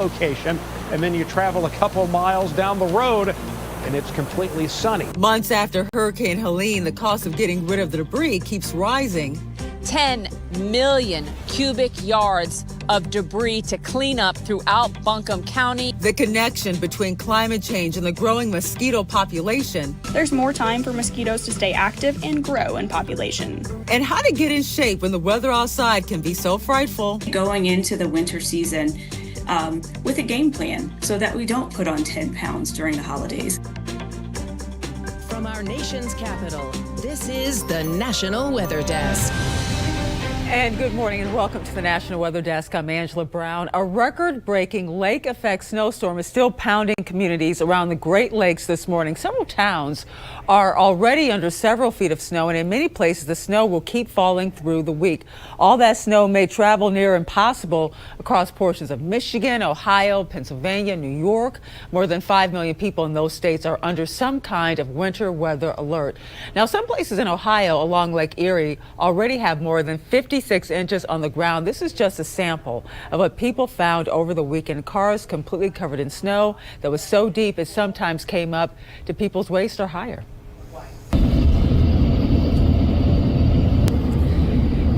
location, and then you travel a couple miles down the road and it's completely sunny. Months after Hurricane Helene, the cost of getting rid of the debris keeps rising. 10 million cubic yards of debris to clean up throughout Buncombe County. The connection between climate change and the growing mosquito population. There's more time for mosquitoes to stay active and grow in population. And how to get in shape when the weather outside can be so frightful. Going into the winter season with a game plan so that we don't put on 10 pounds during the holidays. From our nation's capital, this is the National Weather Desk. And good morning and welcome to the National Weather Desk. I'm Angela Brown. A record-breaking lake effect snowstorm is still pounding communities around the Great Lakes this morning. Several towns are already under several feet of snow, and in many places the snow will keep falling through the week. All that snow may travel near impossible across portions of Michigan, Ohio, Pennsylvania, New York. More than 5 million people in those states are under some kind of winter weather alert. Now, some places in Ohio along Lake Erie already have more than 56 inches on the ground. This is just a sample of what people found over the weekend. Cars completely covered in snow that was so deep it sometimes came up to people's waist or higher.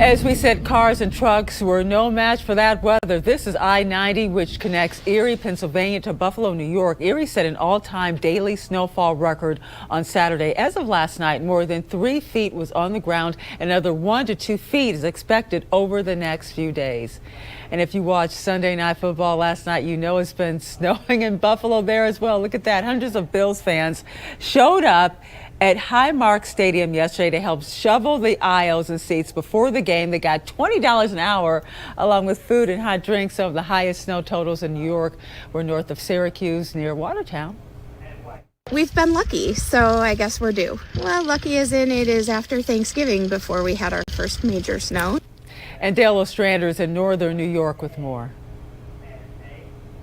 As we said, cars and trucks were no match for that weather. This is I-90, which connects Erie, Pennsylvania to Buffalo, New York. Erie set an all-time daily snowfall record on Saturday. As of last night, more than 3 feet was on the ground. Another 1 to 2 feet is expected over the next few days. And if you watched Sunday Night Football last night, you know it's been snowing in Buffalo there as well. Look at that. Hundreds of Bills fans showed up at Highmark Stadium yesterday to help shovel the aisles and seats before the game. They got $20 an hour along with food and hot drinks. Some of the highest snow totals in New York were north of Syracuse near Watertown. We've been lucky, so I guess we're due. Well, lucky as in it is after Thanksgiving before we had our first major snow. And Dale Ostrander is in northern New York with more.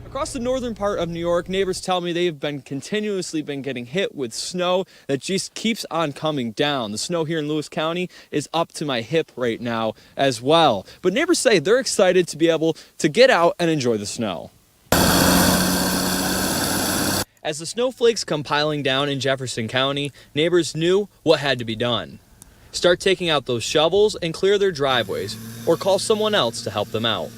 Across the northern part of New York, neighbors tell me they've been continuously getting hit with snow that just keeps on coming down. The snow here in Lewis County is up to my hip right now as well. But neighbors say they're excited to be able to get out and enjoy the snow. As the snowflakes come piling down in Jefferson County, neighbors knew what had to be done. Start taking out those shovels and clear their driveways, or call someone else to help them out.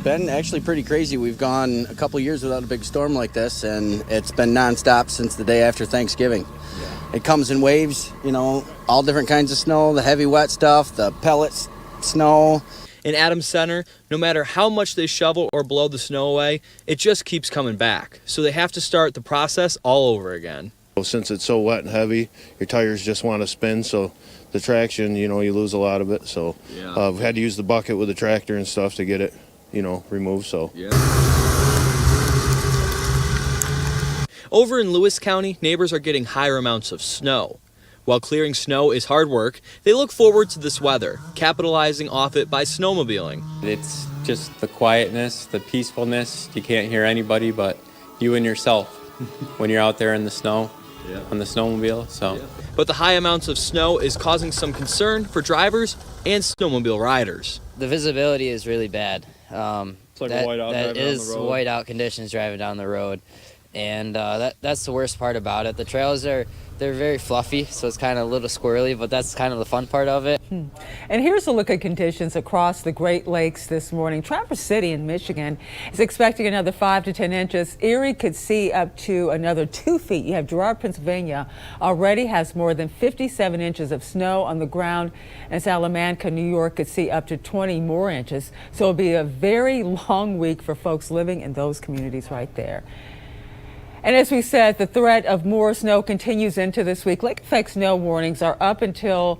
Been actually pretty crazy. We've gone a couple years without a big storm like this, and it's been nonstop since the day after Thanksgiving. Yeah. It comes in waves, you know, all different kinds of snow, the heavy wet stuff, the pellets snow. In Adams Center, no matter how much they shovel or blow the snow away, it just keeps coming back. So they have to start the process all over again. Since it's so wet and heavy, your tires just want to spin, so the traction, you know, you lose a lot of it. So we've had to use the bucket with the tractor and stuff to get it, you know, removed. So over in Lewis County, neighbors are getting higher amounts of snow. While clearing snow is hard work, they look forward to this weather, capitalizing off it by snowmobiling. It's just the quietness, the peacefulness. You can't hear anybody but you and yourself when you're out there in the snow on the snowmobile. But the high amounts of snow is causing some concern for drivers and snowmobile riders. The visibility is really bad. It's like a whiteout that driving is down the road. whiteout conditions driving down the road, and that's the worst part about it. The trails they're very fluffy, so it's kind of a little squirrely, but that's kind of the fun part of it. And here's a look at conditions across the Great Lakes this morning. Traverse City in Michigan is expecting another 5 to 10 inches. Erie could see up to another 2 feet. You have Girard, Pennsylvania, already has more than 57 inches of snow on the ground. And Salamanca, New York, could see up to 20 more inches. So it'll be a very long week for folks living in those communities right there. And as we said, the threat of more snow continues into this week. Lake effect snow warnings are up until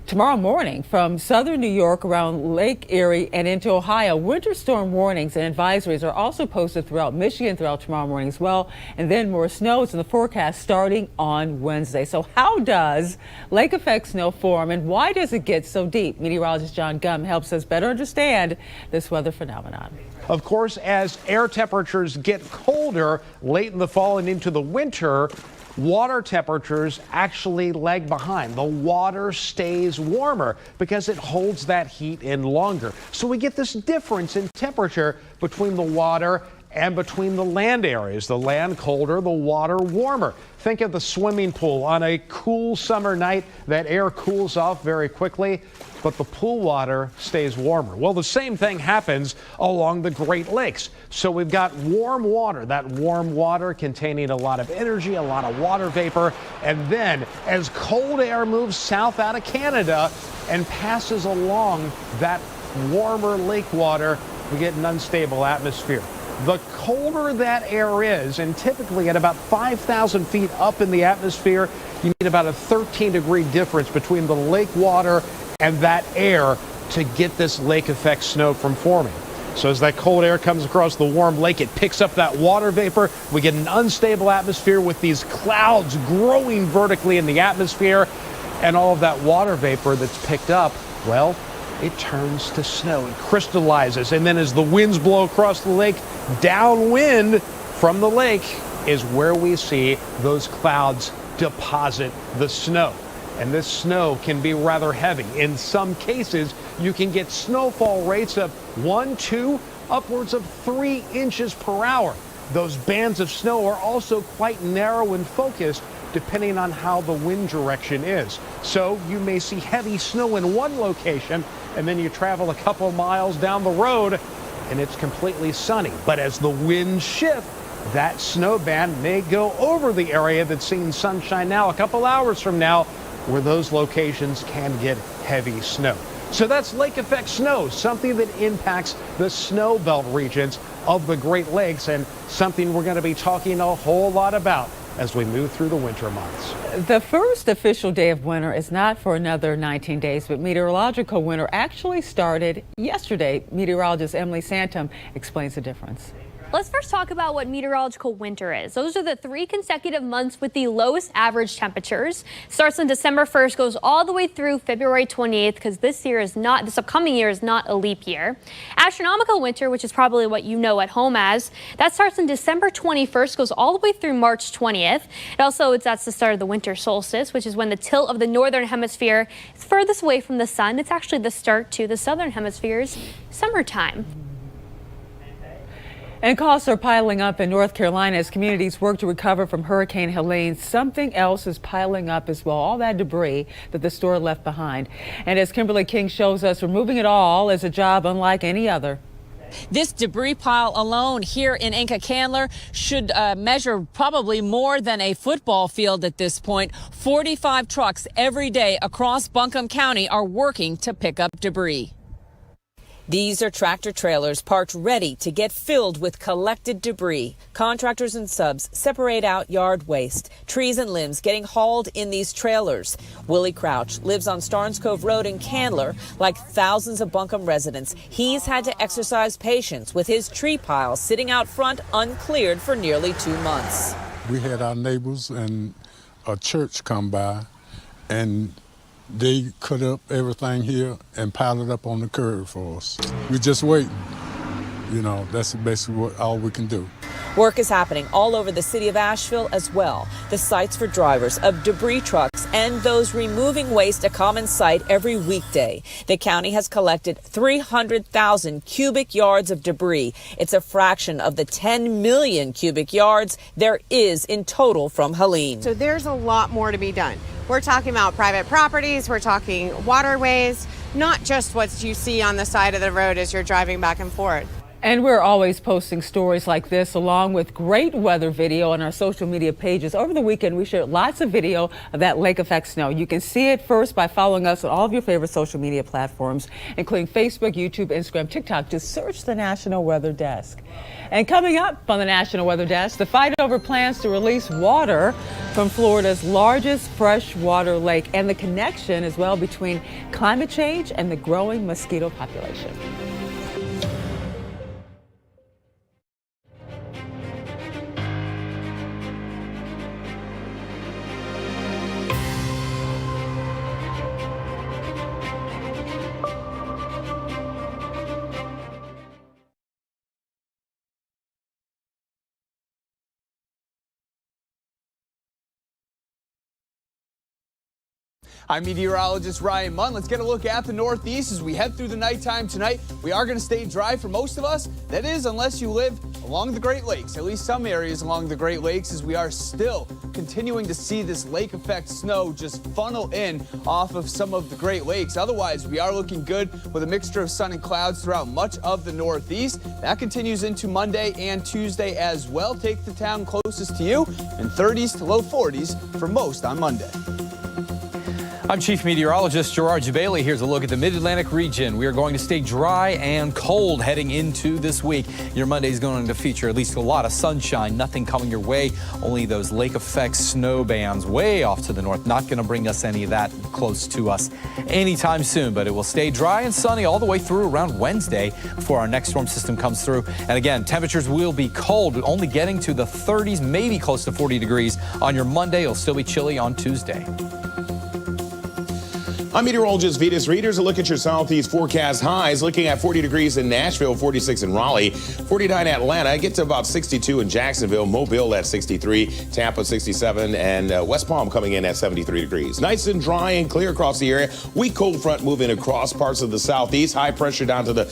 tomorrow morning from southern New York around Lake Erie and into Ohio. Winter storm warnings and advisories are also posted throughout Michigan throughout tomorrow morning as well. And then more snow is in the forecast starting on Wednesday. So how does lake effect snow form and why does it get so deep? Meteorologist John Gum helps us better understand this weather phenomenon. Of course, as air temperatures get colder late in the fall and into the winter, water temperatures actually lag behind. The water stays warmer because it holds that heat in longer. So we get this difference in temperature between the water and between the land areas. The land colder, the water warmer. Think of the swimming pool on a cool summer night. That air cools off very quickly, but the pool water stays warmer. Well, the same thing happens along the Great Lakes. So we've got warm water, that warm water containing a lot of energy, a lot of water vapor. And then as cold air moves south out of Canada and passes along that warmer lake water, we get an unstable atmosphere. The colder that air is, and typically at about 5,000 feet up in the atmosphere, you need about a 13-degree difference between the lake water and that air to get this lake effect snow from forming. So as that cold air comes across the warm lake, it picks up that water vapor. We get an unstable atmosphere with these clouds growing vertically in the atmosphere, and all of that water vapor that's picked up, well, it turns to snow. It crystallizes, and then as the winds blow across the lake, downwind from the lake is where we see those clouds deposit the snow. And this snow can be rather heavy. In some cases, you can get snowfall rates of 1, 2, upwards of 3 inches per hour. Those bands of snow are also quite narrow and focused depending on how the wind direction is. So you may see heavy snow in one location, and then you travel a couple miles down the road and it's completely sunny. But as the winds shift, that snow band may go over the area that's seeing sunshine now a couple hours from now, where those locations can get heavy snow. So that's lake effect snow, something that impacts the snow belt regions of the Great Lakes, and something we're going to be talking a whole lot about as we move through the winter months. The first official day of winter is not for another 19 days, but meteorological winter actually started yesterday. Meteorologist Emily Santum explains the difference. Let's first talk about what meteorological winter is. Those are the 3 consecutive months with the lowest average temperatures. Starts on December 1st, goes all the way through February 28th, because this upcoming year is not a leap year. Astronomical winter, which is probably what you know at home as, that starts on December 21st, goes all the way through March 20th. That's the start of the winter solstice, which is when the tilt of the northern hemisphere is furthest away from the sun. It's actually the start to the southern hemisphere's summertime. And costs are piling up in North Carolina as communities work to recover from Hurricane Helene. Something else is piling up as well, all that debris that the storm left behind. And as Kimberly King shows us, removing it all is a job unlike any other. This debris pile alone here in Inca Candler should measure probably more than a football field at this point. 45 trucks every day across Buncombe County are working to pick up debris. These are tractor trailers parked ready to get filled with collected debris. Contractors and subs separate out yard waste, trees and limbs getting hauled in these trailers. Willie Crouch lives on Starnes Cove Road in Candler. Like thousands of Buncombe residents, he's had to exercise patience with his tree pile sitting out front uncleared for nearly 2 months. We had our neighbors and a church come by, and they cut up everything here and piled it up on the curb for us. We just waiting. You know, that's basically all we can do. Work is happening all over the city of Asheville as well. The sites for drivers of debris trucks and those removing waste a common sight every weekday. The county has collected 300,000 cubic yards of debris. It's a fraction of the 10 million cubic yards there is in total from Helene. So there's a lot more to be done. We're talking about private properties, we're talking waterways, not just what you see on the side of the road as you're driving back and forth. And we're always posting stories like this along with great weather video on our social media pages. Over the weekend, we shared lots of video of that lake effect snow. You can see it first by following us on all of your favorite social media platforms, including Facebook, YouTube, Instagram, TikTok. Just search the National Weather Desk. And coming up on the National Weather Desk, the fight over plans to release water from Florida's largest freshwater lake, and the connection as well between climate change and the growing mosquito population. I'm meteorologist Ryan Munn. Let's get a look at the Northeast as we head through the nighttime tonight. We are going to stay dry for most of us. That is, unless you live along the Great Lakes, at least some areas along the Great Lakes, as we are still continuing to see this lake effect snow just funnel in off of some of the Great Lakes. Otherwise, we are looking good with a mixture of sun and clouds throughout much of the Northeast. That continues into Monday and Tuesday as well. Take the town closest to you in 30s to low 40s for most on Monday. I'm Chief Meteorologist Gerard Jabali. Here's a look at the Mid-Atlantic region. We are going to stay dry and cold heading into this week. Your Monday is going to feature at least a lot of sunshine, nothing coming your way. Only those lake effect snow bands way off to the north. Not going to bring us any of that close to us anytime soon, but it will stay dry and sunny all the way through around Wednesday before our next storm system comes through. And again, temperatures will be cold, only getting to the 30s, maybe close to 40 degrees on your Monday. It'll still be chilly on Tuesday. I'm meteorologist Vitas Readers. A look at your southeast forecast highs. Looking at 40 degrees in Nashville, 46 in Raleigh, 49 Atlanta. Get to about 62 in Jacksonville, Mobile at 63, Tampa 67, and West Palm coming in at 73 degrees. Nice and dry and clear across the area. Weak cold front moving across parts of the southeast. High pressure down to the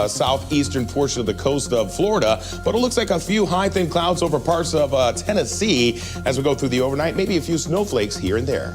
southeastern portion of the coast of Florida. But it looks like a few high thin clouds over parts of Tennessee as we go through the overnight. Maybe a few snowflakes here and there.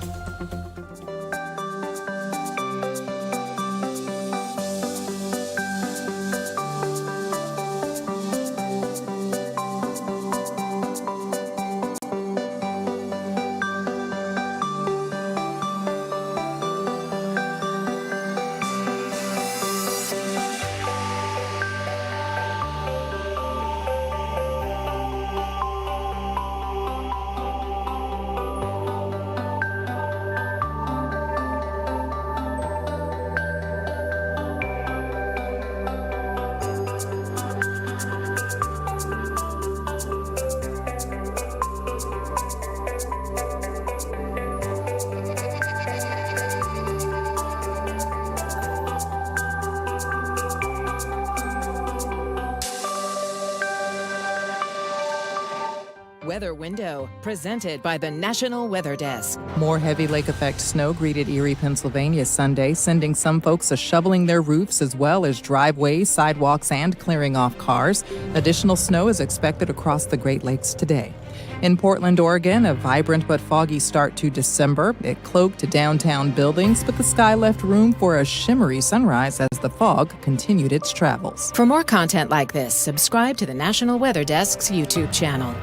Weather Window, presented by the National Weather Desk. More heavy lake effect snow greeted Erie, Pennsylvania Sunday, sending some folks a shoveling their roofs as well as driveways, sidewalks, and clearing off cars. Additional snow is expected across the Great Lakes today. In Portland, Oregon, a vibrant but foggy start to December. It cloaked downtown buildings, but the sky left room for a shimmery sunrise as the fog continued its travels. For more content like this, subscribe to the National Weather Desk's YouTube channel.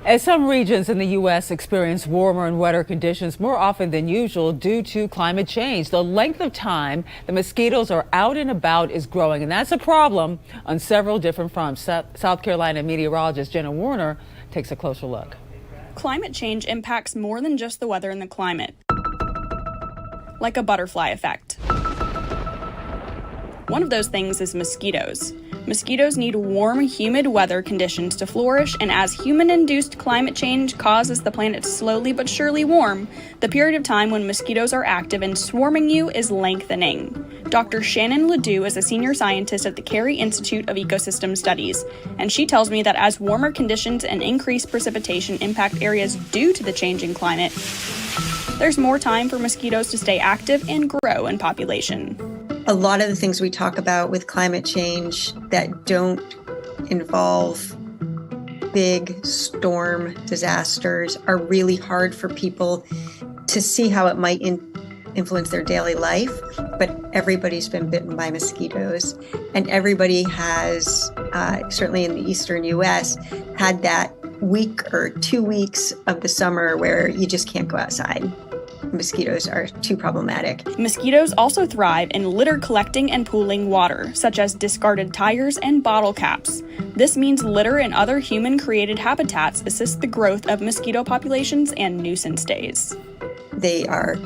As some regions in the U.S. experience warmer and wetter conditions more often than usual due to climate change, the length of time the mosquitoes are out and about is growing, and that's a problem on several different fronts. South Carolina meteorologist Jenna Warner takes a closer look. Climate change impacts more than just the weather and the climate, like a butterfly effect. One of those things is mosquitoes. Mosquitoes need warm, humid weather conditions to flourish, and as human-induced climate change causes the planet to slowly but surely warm, the period of time when mosquitoes are active and swarming you is lengthening. Dr. Shannon Ledoux is a senior scientist at the Carey Institute of Ecosystem Studies, and she tells me that as warmer conditions and increased precipitation impact areas due to the changing climate, there's more time for mosquitoes to stay active and grow in population. A lot of the things we talk about with climate change that don't involve big storm disasters are really hard for people to see how it might influence their daily life. But everybody's been bitten by mosquitoes, and everybody has, certainly in the eastern U.S., had that week or 2 weeks of the summer where you just can't go outside. Mosquitoes are too problematic. Mosquitoes also thrive in litter collecting and pooling water, such as discarded tires and bottle caps. This means litter and other human-created habitats assist the growth of mosquito populations and nuisance days. They are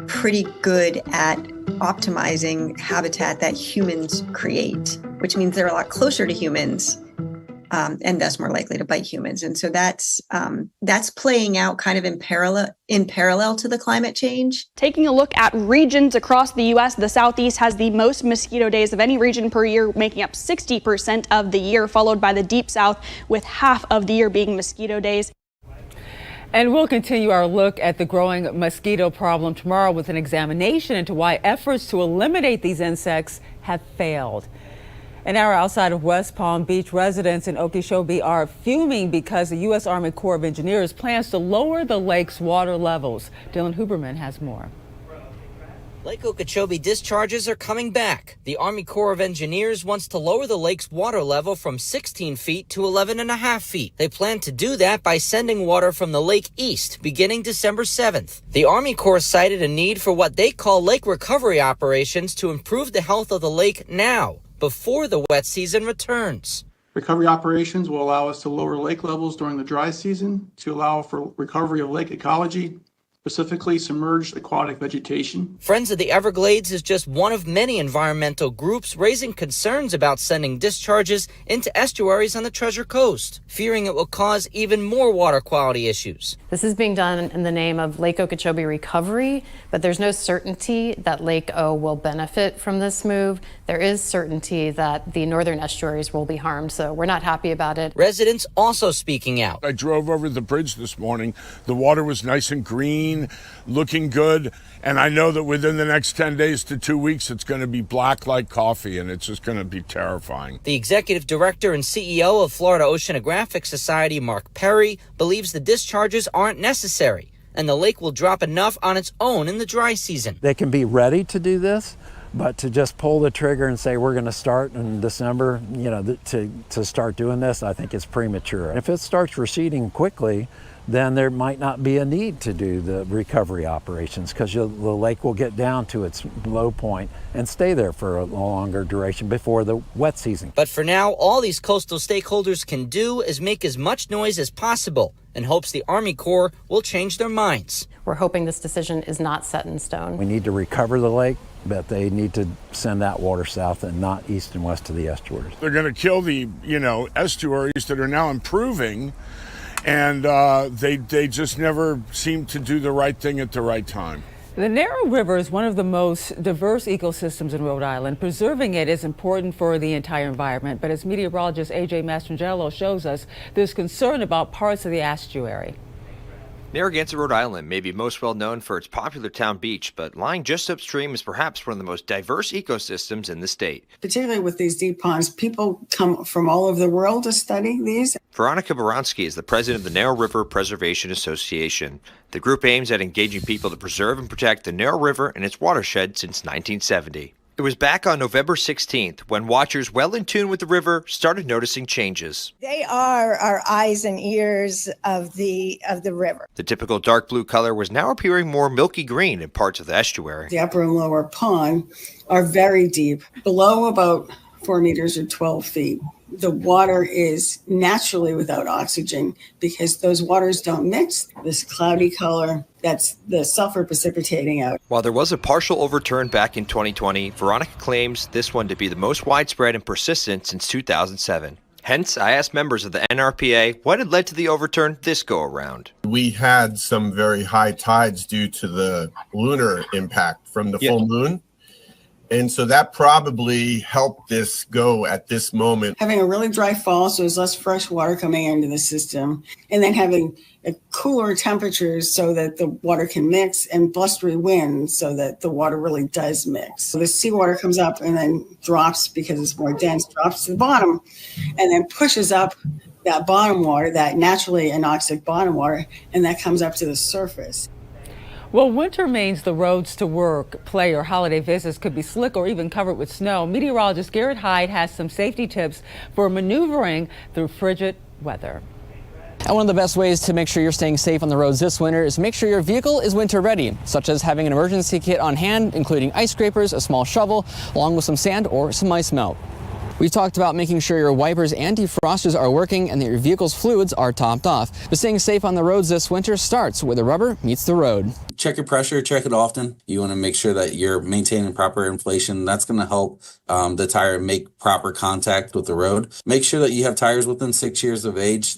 pretty good at optimizing habitat that humans create, which means they're a lot closer to humans. And thus more likely to bite humans. And so that's playing out kind of in parallel to the climate change. Taking a look at regions across the U.S., the Southeast has the most mosquito days of any region per year, making up 60% of the year, followed by the Deep South with half of the year being mosquito days. And we'll continue our look at the growing mosquito problem tomorrow with an examination into why efforts to eliminate these insects have failed. An hour outside of West Palm Beach, residents in Okeechobee are fuming because the U.S. Army Corps of Engineers plans to lower the lake's water levels. Dylan Huberman has more. Lake Okeechobee discharges are coming back. The Army Corps of Engineers wants to lower the lake's water level from 16 feet to 11.5 feet. They plan to do that by sending water from the lake east, beginning December 7th. The Army Corps cited a need for what they call lake recovery operations to improve the health of the lake now, before the wet season returns. Recovery operations will allow us to lower lake levels during the dry season to allow for recovery of lake ecology, specifically submerged aquatic vegetation. Friends of the Everglades is just one of many environmental groups raising concerns about sending discharges into estuaries on the Treasure Coast, fearing it will cause even more water quality issues. This is being done in the name of Lake Okeechobee recovery, but there's no certainty that Lake O will benefit from this move. There is certainty that the northern estuaries will be harmed, so we're not happy about it. Residents also speaking out. I drove over the bridge this morning. The water was nice and green, looking good, and I know that within the next 10 days to 2 weeks it's going to be black like coffee, and it's just going to be terrifying. The executive director and CEO of Florida Oceanographic Society, Mark Perry, believes the discharges aren't necessary and the lake will drop enough on its own in the dry season. They can be ready to do this, but to just pull the trigger and say we're going to start in December, to start doing this, I think is premature. If it starts receding quickly, then there might not be a need to do the recovery operations because the lake will get down to its low point and stay there for a longer duration before the wet season. But for now, all these coastal stakeholders can do is make as much noise as possible in hopes the Army Corps will change their minds. We're hoping this decision is not set in stone. We need to recover the lake, but they need to send that water south and not east and west of the estuaries. They're going to kill the, estuaries that are now improving, and they just never seem to do the right thing at the right time. The Narrow River is one of the most diverse ecosystems in Rhode Island. Preserving it is important for the entire environment, but as meteorologist A.J. Mastrangelo shows us, there's concern about parts of the estuary. Narragansett, Rhode Island may be most well known for its popular town beach, but lying just upstream is perhaps one of the most diverse ecosystems in the state. Particularly with these deep ponds, people come from all over the world to study these. Veronica Boronsky is the president of the Narrow River Preservation Association. The group aims at engaging people to preserve and protect the Narrow River and its watershed since 1970. It was back on November 16th when watchers well in tune with the river started noticing changes. They are our eyes and ears of the river. The typical dark blue color was now appearing more milky green in parts of the estuary. The upper and lower pond are very deep, below about 4 meters or 12 feet. The water is naturally without oxygen because those waters don't mix. This cloudy color, that's the sulfur precipitating out. While there was a partial overturn back in 2020, Veronica claims this one to be the most widespread and persistent since 2007. Hence, I asked members of the NRPA what had led to the overturn this go-around. We had some very high tides due to the lunar impact from the full moon. And so that probably helped this go at this moment. Having a really dry fall, so there's less fresh water coming into the system, and then having cooler temperatures so that the water can mix, and blustery winds so that the water really does mix. So the seawater comes up and then drops because it's more dense, drops to the bottom, and then pushes up that bottom water, that naturally anoxic bottom water, and that comes up to the surface. Well, winter means the roads to work, play, or holiday visits could be slick or even covered with snow. Meteorologist Garrett Hyde has some safety tips for maneuvering through frigid weather. And one of the best ways to make sure you're staying safe on the roads this winter is make sure your vehicle is winter ready, such as having an emergency kit on hand, including ice scrapers, a small shovel, along with some sand or some ice melt. We've talked about making sure your wipers and defrosters are working and that your vehicle's fluids are topped off. But staying safe on the roads this winter starts where the rubber meets the road. Check your pressure, check it often. You want to make sure that you're maintaining proper inflation. That's going to help the tire make proper contact with the road. Make sure that you have tires within 6 years of age.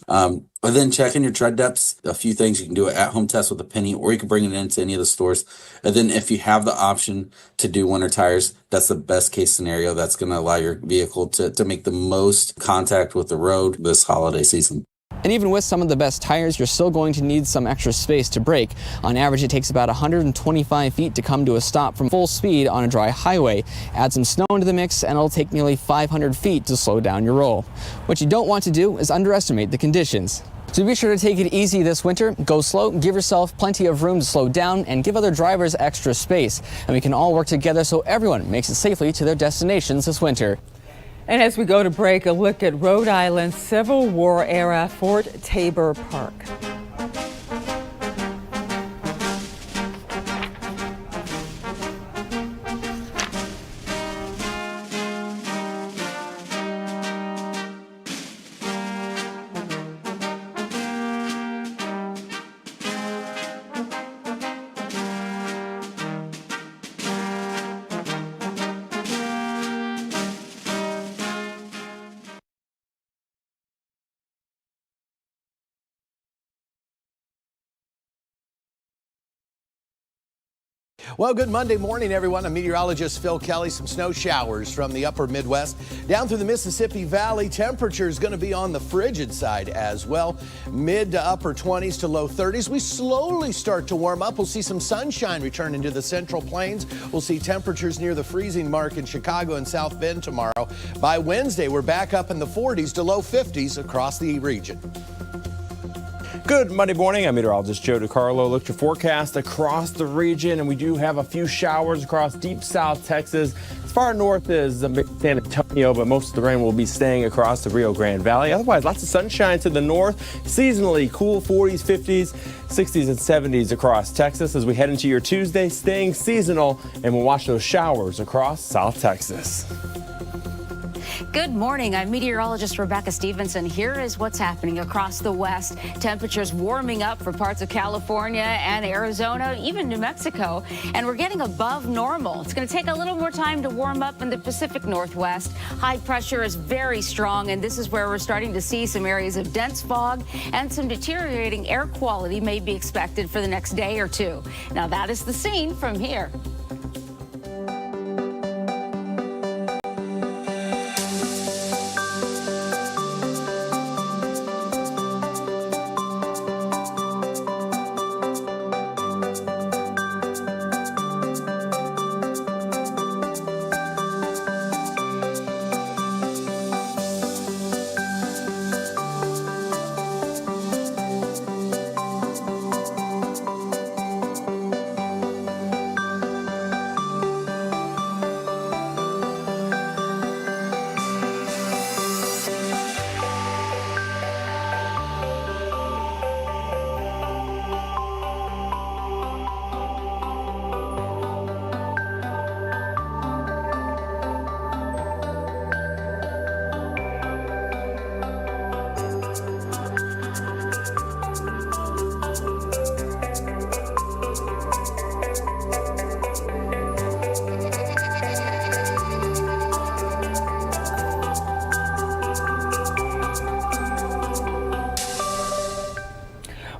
And then checking your tread depths. A few things, you can do an at-home test with a penny, or you can bring it into any of the stores. And then if you have the option to do winter tires, that's the best case scenario. That's going to allow your vehicle to make the most contact with the road this holiday season. And even with some of the best tires, you're still going to need some extra space to brake. On average, it takes about 125 feet to come to a stop from full speed on a dry highway. Add some snow into the mix and it'll take nearly 500 feet to slow down your roll. What you don't want to do is underestimate the conditions. So be sure to take it easy this winter. Go slow, give yourself plenty of room to slow down, and give other drivers extra space. And we can all work together so everyone makes it safely to their destinations this winter. And as we go to break, a look at Rhode Island's Civil War era Fort Tabor Park. Well, good Monday morning, everyone. I'm meteorologist Phil Kelly. Some snow showers from the upper Midwest down through the Mississippi Valley. Temperature is going to be on the frigid side as well. Mid to upper 20s to low 30s. We slowly start to warm up. We'll see some sunshine return into the Central Plains. We'll see temperatures near the freezing mark in Chicago and South Bend tomorrow. By Wednesday, we're back up in the 40s to low 50s across the region. Good Monday morning. I'm meteorologist Joe DiCarlo. Look at your forecast across the region, and we do have a few showers across deep South Texas. As far north as San Antonio, but most of the rain will be staying across the Rio Grande Valley. Otherwise, lots of sunshine to the north. Seasonally cool 40s, 50s, 60s, and 70s across Texas as we head into your Tuesday, staying seasonal, and we'll watch those showers across South Texas. Good morning. I'm meteorologist Rebecca Stevenson. Here is what's happening across the West. Temperatures warming up for parts of California and Arizona, even New Mexico, and we're getting above normal. It's going to take a little more time to warm up in the Pacific Northwest. High pressure is very strong, and this is where we're starting to see some areas of dense fog and some deteriorating air quality may be expected for the next day or two. Now, that is the scene from here.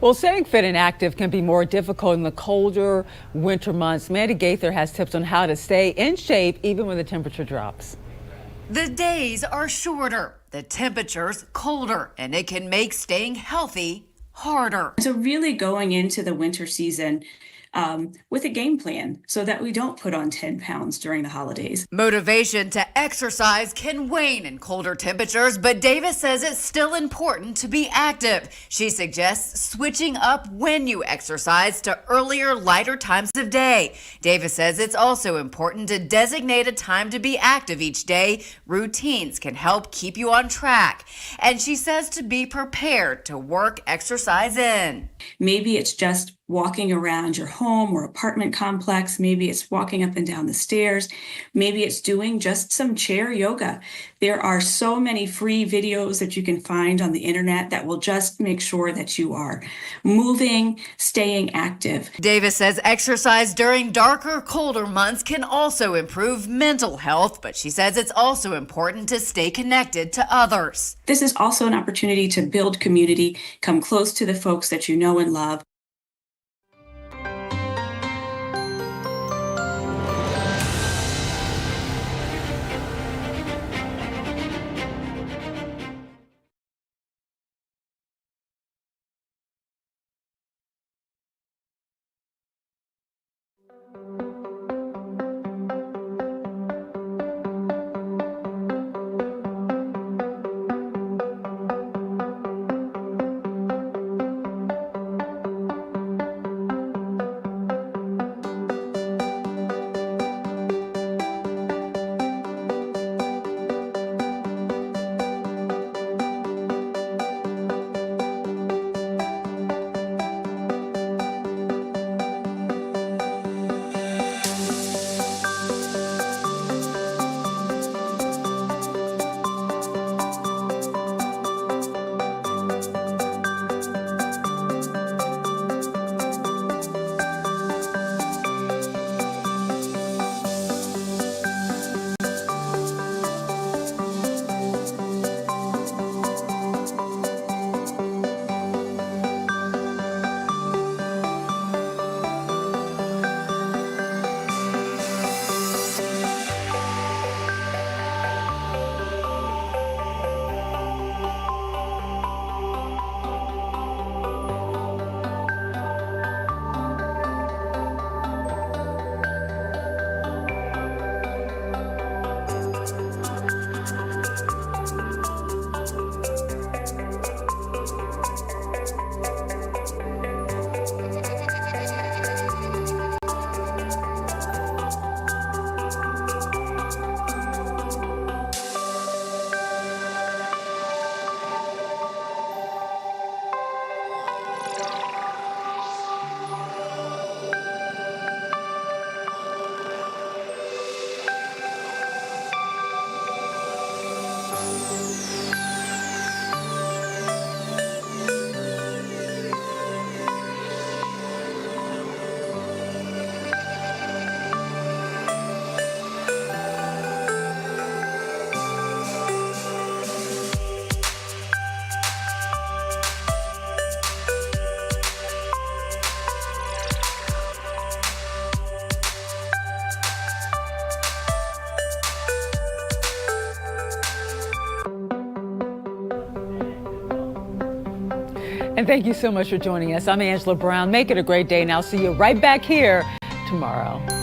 Well, staying fit and active can be more difficult in the colder winter months. Mandy Gaither has tips on how to stay in shape even when the temperature drops. The days are shorter, the temperatures colder, and it can make staying healthy harder. So really going into the winter season with a game plan so that we don't put on 10 pounds during the holidays. Motivation to exercise can wane in colder temperatures, but Davis says it's still important to be active. She suggests switching up when you exercise to earlier, lighter times of day. Davis says it's also important to designate a time to be active each day. Routines can help keep you on track. And she says to be prepared to work exercise in. Maybe it's just walking around your home or apartment complex. Maybe it's walking up and down the stairs. Maybe it's doing just some chair yoga. There are so many free videos that you can find on the internet that will just make sure that you are moving, staying active. Davis says exercise during darker, colder months can also improve mental health, but she says it's also important to stay connected to others. This is also an opportunity to build community, come close to the folks that you know and love. And thank you so much for joining us. I'm Angela Brown. Make it a great day, and I'll see you right back here tomorrow.